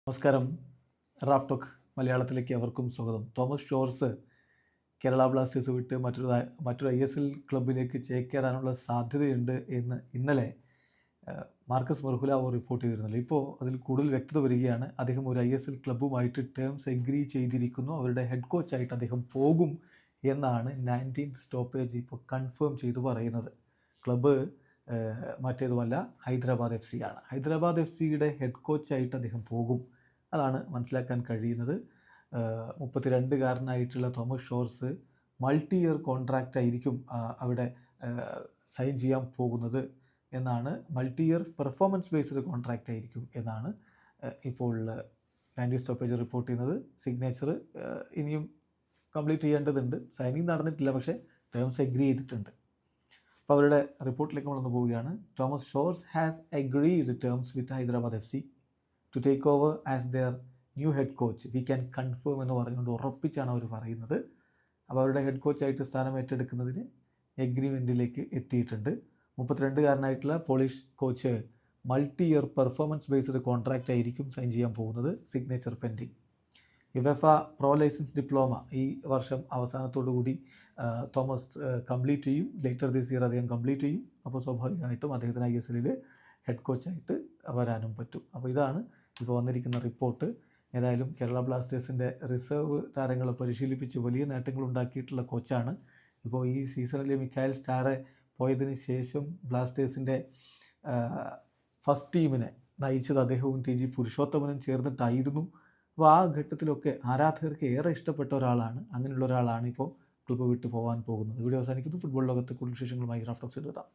നമസ്കാരം. Raf talk മലയാളത്തിലേക്ക് അവർക്കും സ്വാഗതം. തോമസ് ഷോർസ് കേരള ബ്ലാസ്റ്റേഴ്സ് വിട്ട് മറ്റൊരു ISL ക്ലബിലേക്ക് ചേക്കേറാനുള്ള സാധ്യതയുണ്ട് എന്ന് ഇന്നലെ മാർക്കസ് മെർഹുലാവോ റിപ്പോർട്ട് ചെയ്തിരുന്നല്ലോ. ഇപ്പോൾ അതിൽ കൂടുതൽ വ്യക്തത വരികയാണ്. അദ്ദേഹം ഒരു ISL ക്ലബ്ബുമായിട്ട് ടേംസ് എഗ്രി ചെയ്തിരിക്കുന്നു. അവരുടെ ഹെഡ് കോച്ചായിട്ട് അദ്ദേഹം പോകും എന്നാണ് 19th സ്റ്റോപ്പേജ് ഇപ്പോൾ കൺഫേം ചെയ്തു പറയുന്നത്. ക്ലബ്ബ് മറ്റേതുമല്ല, ഹൈദരാബാദ് FC ആണ്. ഹൈദരാബാദ് FCയുടെ ഹെഡ് കോച്ചായിട്ട് അദ്ദേഹം പോകും. അതാണ് മനസ്സിലാക്കാൻ കഴിയുന്നത്. 32കാരനായിട്ടുള്ള തോമസ് ഷോർസ് മൾട്ടി ഇയർ കോൺട്രാക്റ്റ് ആയിരിക്കും അവിടെ സൈൻ ചെയ്യാൻ പോകുന്നത് എന്നാണ്. Multi year performance based contract ആയിരിക്കും എന്നാണ് ഇപ്പോൾ 90 സ്റ്റോപ്പേജ് റിപ്പോർട്ട് ചെയ്യുന്നത്. സിഗ്നേച്ചർ ഇനിയും കംപ്ലീറ്റ് ചെയ്യേണ്ടതുണ്ട്. സൈനിങ് നടന്നിട്ടില്ല, പക്ഷേ ടേംസ് എഗ്രി ചെയ്തിട്ടുണ്ട്. അപ്പോൾ അവരുടെ റിപ്പോർട്ടിലേക്ക് നമ്മളൊന്ന് പോവുകയാണ്. Thomas Shors has agreed terms with Hyderabad FC to take over as their new head coach. We can confirm എന്ന് പറഞ്ഞുകൊണ്ട് ഉറപ്പിച്ചാണ് അവർ പറയുന്നത്. അപ്പോൾ അവരുടെ ഹെഡ് കോച്ചായിട്ട് സ്ഥാനം ഏറ്റെടുക്കുന്നതിന് എഗ്രിമെൻറ്റിലേക്ക് എത്തിയിട്ടുണ്ട്. 32കാരനായിട്ടുള്ള Polish coach multi year performance based contract ആയിരിക്കും സൈൻ ചെയ്യാൻ പോകുന്നത്. Signature pending. UEFA pro licence diploma ഈ വർഷം അവസാനത്തോടുകൂടി തോമസ് കംപ്ലീറ്റ് ചെയ്യും. ലേറ്റർ ദിസ് ഇയർ അദ്ദേഹം കംപ്ലീറ്റ് ചെയ്യും. അപ്പോൾ സ്വാഭാവികമായിട്ടും അദ്ദേഹത്തിന് ISLൽ ഹെഡ് കോച്ചായിട്ട് വരാനും പറ്റും. അപ്പോൾ ഇതാണ് ഇപ്പോൾ വന്നിരിക്കുന്ന റിപ്പോർട്ട്. ഏതായാലും കേരള ബ്ലാസ്റ്റേഴ്സിൻ്റെ റിസർവ് താരങ്ങളെ പരിശീലിപ്പിച്ച് വലിയ നേട്ടങ്ങൾ ഉണ്ടാക്കിയിട്ടുള്ള കോച്ചാണ്. ഇപ്പോൾ ഈ സീസണിൽ മിക്കായൽ സ്റ്റാറെ പോയതിന് ശേഷം ബ്ലാസ്റ്റേഴ്സിൻ്റെ ഫസ്റ്റ് ടീമിനെ നയിച്ചത് അദ്ദേഹവും TG പുരുഷോത്തമനും ചേർന്നിട്ടായിരുന്നു. അപ്പോൾ ആ ഘട്ടത്തിലൊക്കെ ആരാധകർക്ക് ഏറെ ഇഷ്ടപ്പെട്ട ഒരാളാണ്. അങ്ങനെയുള്ള ഒരാളാണ് ഇപ്പോൾ ക്ലബ്ബ് വിട്ടു പോകാൻ പോകുന്നത്. വീഡിയോ അവസാനിക്കുന്നു. ഫുട്ബോൾ ലോകത്ത് കൂടുതൽ വിശേഷങ്ങളുമായി റാഫ് ടോക്സിൽ എത്താം.